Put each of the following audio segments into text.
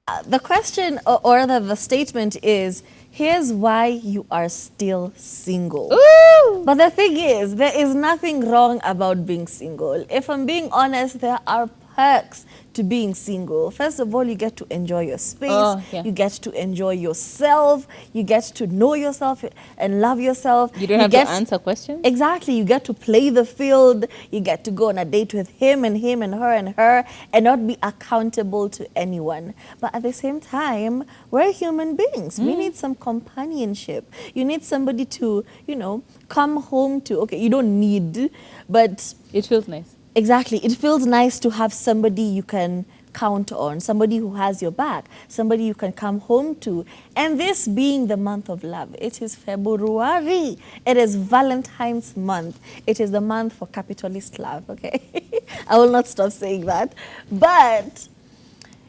The question or the statement is, here's why you are still single. Ooh. But the thing is, there is nothing wrong about being single. If I'm being honest, there are perks to being single. First of all, you get to enjoy your space. Oh, yeah. You get to enjoy yourself. You get to know yourself and love yourself. You don't have to answer questions. Exactly. You get to play the field. You get to go on a date with him and her and not be accountable to anyone. But at the same time, we're human beings. We need some companionship. You need somebody to, come home to. Okay, you don't need, but It feels nice. exactly. It feels nice to have somebody you can count on, somebody who has your back, somebody you can come home to. And this being the month of love, it is February. It is Valentine's month. It is the month for capitalist love, okay? I will not stop saying that. But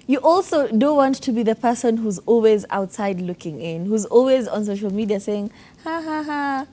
you also don't want to be the person who's always outside looking in, who's always on social media saying, ha ha ha,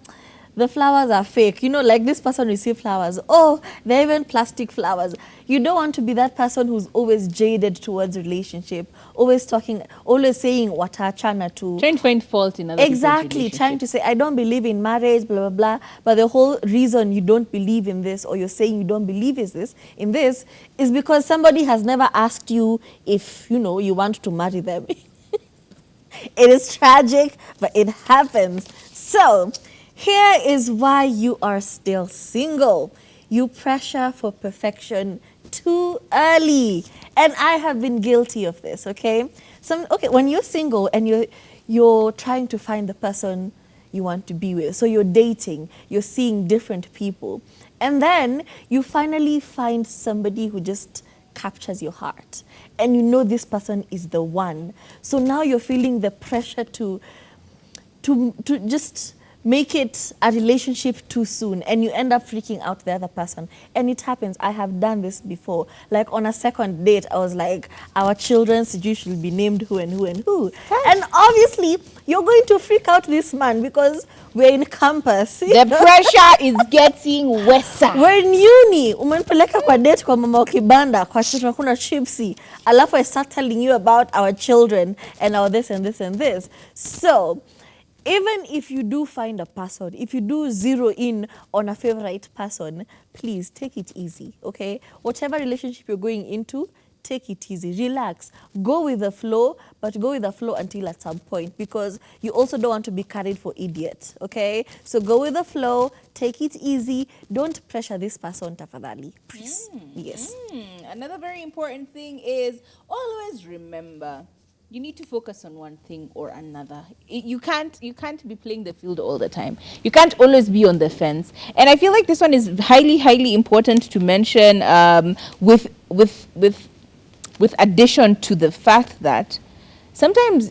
the flowers are fake. Like this person received flowers. Oh, they're even plastic flowers. You don't want to be that person who's always jaded towards relationship, always saying watachana to. Trying to find fault in other Exactly, trying to say, I don't believe in marriage, blah, blah, blah. But the whole reason you don't believe in this, or you're saying you don't believe in this, is because somebody has never asked you if, you want to marry them. It is tragic, but it happens. So, here is why you are still single. You pressure for perfection too early. And I have been guilty of this, okay? When you're single and you're trying to find the person you want to be with, so you're dating, you're seeing different people, and then you finally find somebody who just captures your heart, and you know this person is the one. So now you're feeling the pressure to just make it a relationship too soon, and you end up freaking out the other person. And it happens. I have done this before. Like on a second date, I was like, our children's you should be named who and who and who. And obviously, you're going to freak out this man because we're in campus. The pressure is getting worse. We're in uni. Umenipeleka kwa date kwa mama wa kibanda, kwa shule kuna chipsi. Alafu I start telling you about our children and our this and this and this. So, even if you do find a person, if you do zero in on a favorite person, please take it easy, okay? Whatever relationship you're going into, take it easy, relax, go with the flow, but go with the flow until at some point, because you also don't want to be carried for idiots, okay? So go with the flow, take it easy, don't pressure this person, tafadhali, please. Yes. Another very important thing is always remember, you need to focus on one thing or another. You can't be playing the field all the time. You can't always be on the fence. And I feel like this one is highly, highly important to mention, with addition to the fact that sometimes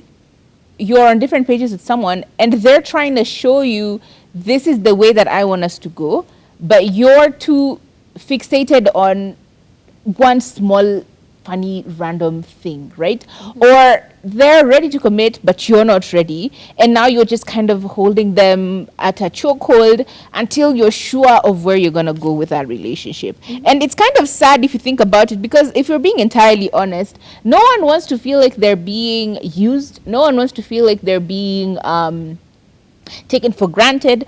you're on different pages with someone and they're trying to show you this is the way that I want us to go, but you're too fixated on one small funny random thing, right? Or they're ready to commit but you're not ready, and now you're just kind of holding them at a chokehold until you're sure of where you're gonna go with that relationship. And it's kind of sad if you think about it, because if you're being entirely honest, no one wants to feel like they're being used, no one wants to feel like they're being taken for granted.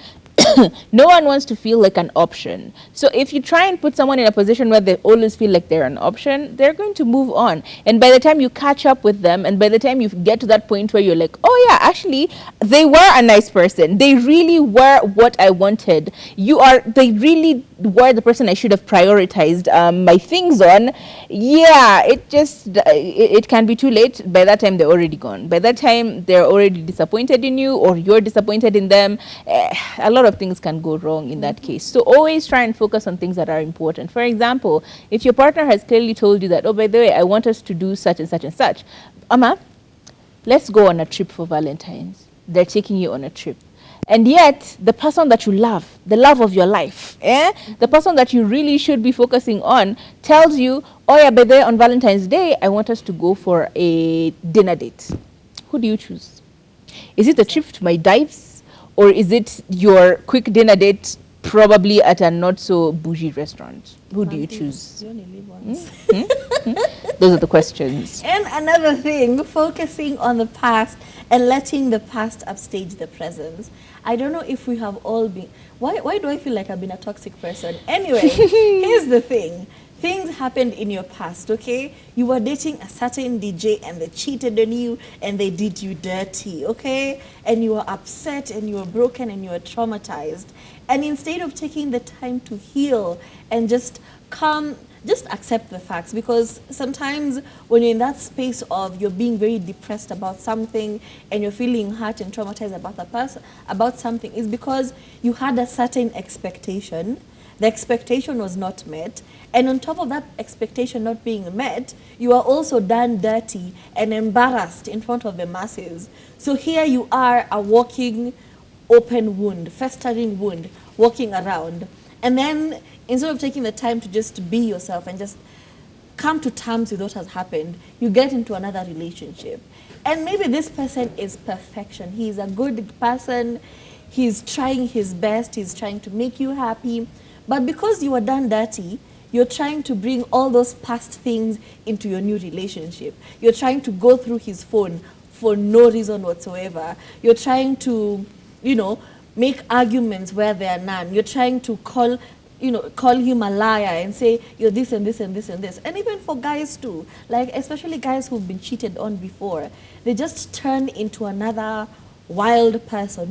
No one wants to feel like an option. So if you try and put someone in a position where they always feel like they're an option, they're going to move on. And by the time you catch up with them, and by the time you get to that point where you're like, oh yeah, actually, they were a nice person. They really were what I wanted. They really were the person I should have prioritized my things on. Yeah, it can be too late. By that time, they're already gone. By that time, they're already disappointed in you, or you're disappointed in them. A lot of things can go wrong in that case. So always try and focus on things that are important. For example, if your partner has clearly told you that, oh, by the way, I want us to do such and such and such. Amma, let's go on a trip for Valentine's. They're taking you on a trip. And yet, the person that you love, the love of your life, the person that you really should be focusing on, tells you, oh yeah, by the way, on Valentine's Day, I want us to go for a dinner date. Who do you choose? Is it a trip to my dives? Or is it your quick dinner date, probably at a not so bougie restaurant? Who do you choose? You only live once. The Those are the questions. And another thing, focusing on the past and letting the past upstage the present. I don't know if we have all been. Why do I feel like I've been a toxic person? Anyway, here's the thing. Things happened in your past, okay? You were dating a certain DJ and they cheated on you and they did you dirty, okay? And you were upset and you were broken and you were traumatized. And instead of taking the time to heal and just accept the facts, because sometimes when you're in that space of you're being very depressed about something and you're feeling hurt and traumatized about the person, about something, is because you had a certain expectation. The expectation was not met, and on top of that expectation not being met, you are also done dirty and embarrassed in front of the masses. So here you are, a walking open wound, festering wound, walking around. And then instead of taking the time to just be yourself and just come to terms with what has happened, you get into another relationship. And maybe this person is perfection. He's a good person. He's trying his best. He's trying to make you happy. But because you were done dirty, you're trying to bring all those past things into your new relationship. You're trying to go through his phone for no reason whatsoever. You're trying to, make arguments where there are none. You're trying to call him a liar and say you're this and this and this and this. And even for guys too, like especially guys who've been cheated on before, they just turn into another wild person.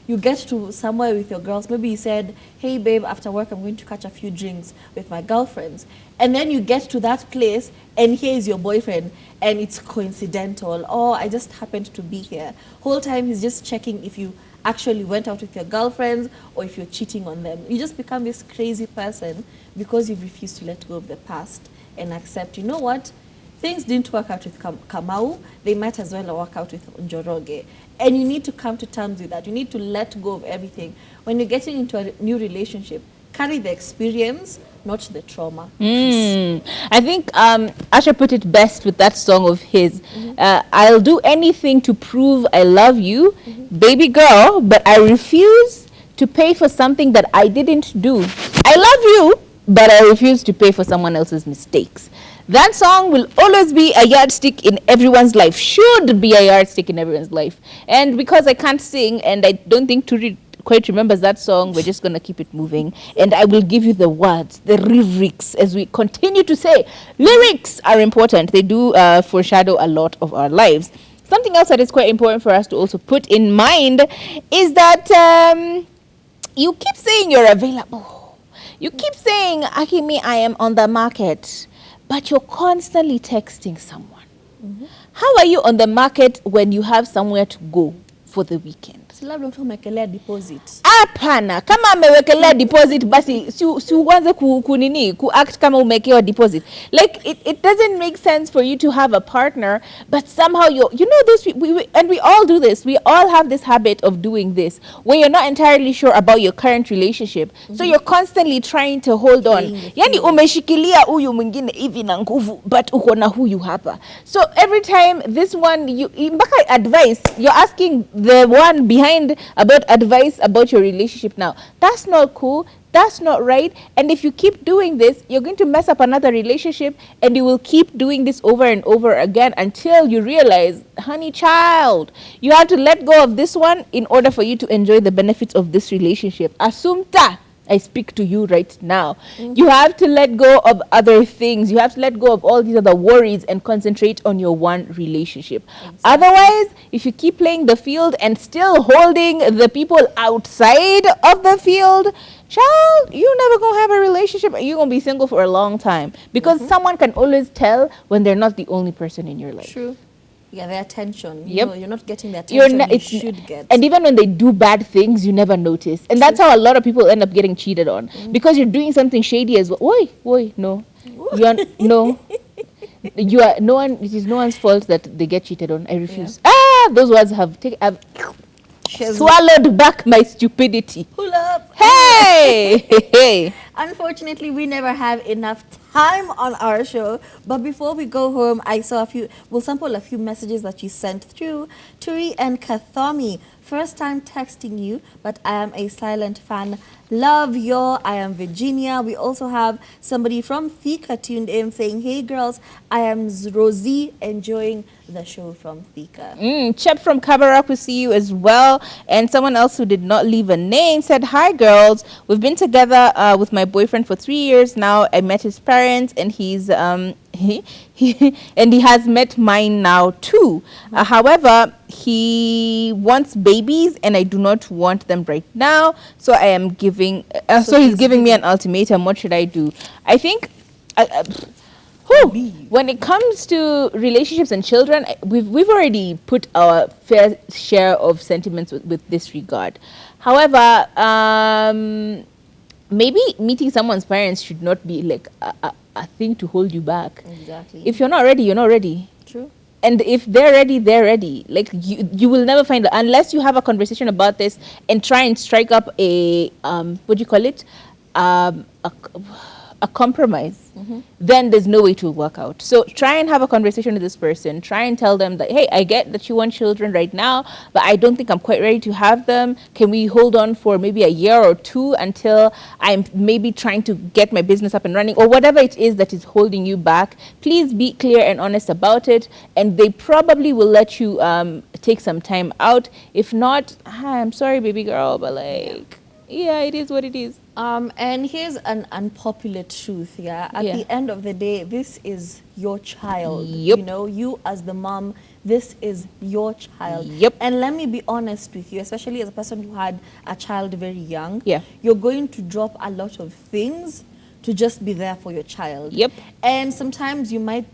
You get to somewhere with your girls, maybe you said, hey babe, after work I'm going to catch a few drinks with my girlfriends. And then you get to that place and here is your boyfriend and it's coincidental. Oh, I just happened to be here. Whole time he's just checking if you actually went out with your girlfriends or if you're cheating on them. You just become this crazy person because you refuse to let go of the past and accept, you know what? Things didn't work out with Kamau, they might as well work out with Njoroge. And you need to come to terms with that. You need to let go of everything. When you're getting into a new relationship, carry the experience, not the trauma. I think Asha put it best with that song of his. I'll do anything to prove I love you, baby girl, but I refuse to pay for something that I didn't do. I love you, but I refuse to pay for someone else's mistakes. That song will always be a yardstick in everyone's life, should be a yardstick in everyone's life. And because I can't sing and I don't think Turi quite remembers that song, we're just going to keep it moving. And I will give you the words, the lyrics, as we continue to say. Lyrics are important. They do foreshadow a lot of our lives. Something else that is quite important for us to also put in mind is that you keep saying you're available. You keep saying, Akimi, I am on the market. But you're constantly texting someone. How are you on the market when you have somewhere to go for the weekend? Labda mtu umekelea deposit. Hapana, kama amewekelea deposit basi si uanze ku-act kama umekewa deposit. Like it doesn't make sense for you to have a partner, but somehow this and we all do this. We all have this habit of doing this where you're not entirely sure about your current relationship. So you're constantly trying to hold on. Yani umeshikilia huyu mwingine hivi na nguvu, but uko na huyu hapa. So every time this one mpaka advice, you're asking the one behind about advice about your relationship now. That's not cool. That's not right. And if you keep doing this, you're going to mess up another relationship and you will keep doing this over and over again until you realize, honey child, you have to let go of this one in order for you to enjoy the benefits of this relationship. Assumpta, I speak to you right now. You have to let go of other things. You have to let go of all these other worries and concentrate on your one relationship. Exactly. Otherwise, if you keep playing the field and still holding the people outside of the field, child, you're never going to have a relationship. You're going to be single for a long time because someone can always tell when they're not the only person in your life. True. Yeah, the attention. Yep. You're not getting the attention you should get. And even when they do bad things, you never notice. And that's how a lot of people end up getting cheated on. Because you're doing something shady as well. Oi, no. No. It is no one's fault that they get cheated on. I refuse. Yeah. Those words have swallowed back my stupidity. Pull up. Hey! Unfortunately, we never have enough time on our show. But before we go home, we'll sample a few messages that you sent through. Turi and Kathomi First time texting you, but I am a silent fan. Love yo. I am Virginia. We also have somebody from Thika tuned in saying, hey girls, I am Rosie, enjoying the show from Thika. Chep from Kabarak, we see you as well. And someone else who did not leave a name said, hi girls, we've been together with my boyfriend for 3 years now. I met his parents and he's and he has met mine now too. However, he wants babies and I do not want them right now. So I am giving, so he's giving me an ultimatum. What should I do? I think, when it comes to relationships and children, we've already put our fair share of sentiments with this regard. However, maybe meeting someone's parents should not be like a thing to hold you back. Exactly. If you're not ready, you're not ready. True. And if they're ready, they're ready. Like you will never find, unless you have a conversation about this and try and strike up a what do you call it, a compromise. Then there's no way to work out. So try and have a conversation with this person. Try and tell them that, hey, I get that you want children right now, but I don't think I'm quite ready to have them. Can we hold on for maybe a year or two until I'm maybe trying to get my business up and running, or whatever it is that is holding you back? Please be clear and honest about it, and they probably will let you take some time out. If not, hi, I'm sorry, baby girl, but like, yeah, it is what it is. And here's an unpopular truth, yeah? At the end of the day, this is your child. Yep. You know, you as the mom, this is your child. Yep. And let me be honest with you, especially as a person who had a child very young. Yeah. You're going to drop a lot of things to just be there for your child. Yep. And sometimes you might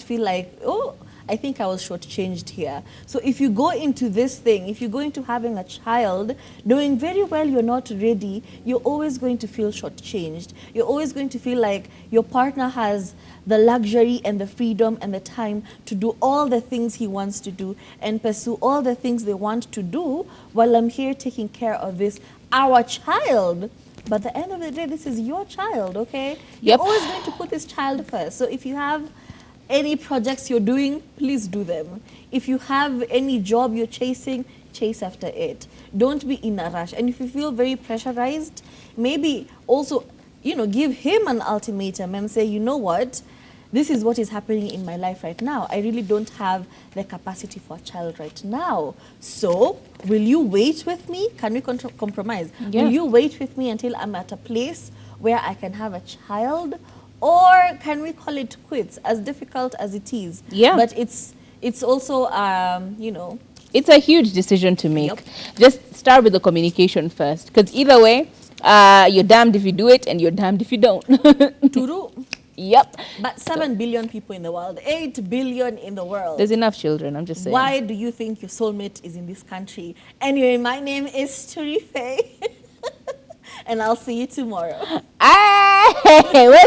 feel like, oh, I think I was shortchanged here. So if you go into this thing, if you go into having a child, knowing very well you're not ready, you're always going to feel shortchanged. You're always going to feel like your partner has the luxury and the freedom and the time to do all the things he wants to do and pursue all the things they want to do, while I'm here taking care of this, our child. But at the end of the day, this is your child, okay? You're always going to put this child first. So if you have any projects you're doing, please do them. If you have any job you're chasing, chase after it. Don't be in a rush. And if you feel very pressurized, maybe also, give him an ultimatum and say, you know what, this is what is happening in my life right now. I really don't have the capacity for a child right now. So will you wait with me? Can we compromise? Yeah. Will you wait with me until I'm at a place where I can have a child? Or can we call it quits, as difficult as it is? Yeah. But it's also, It's a huge decision to make. Yep. Just start with the communication first. Because either way, you're damned if you do it and you're damned if you don't. True. Yep. But 7 billion people in the world, 8 billion in the world. There's enough children, I'm just saying. Why do you think your soulmate is in this country? Anyway, my name is Turife. And I'll see you tomorrow.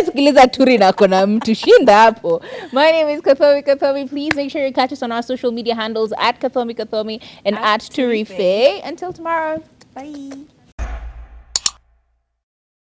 Sikiliza Turi na kuna mtu shinda hapo. My name is Kathomi. Please make sure you catch us on our social media handles at Kathomi and at Turife. Until tomorrow. Bye.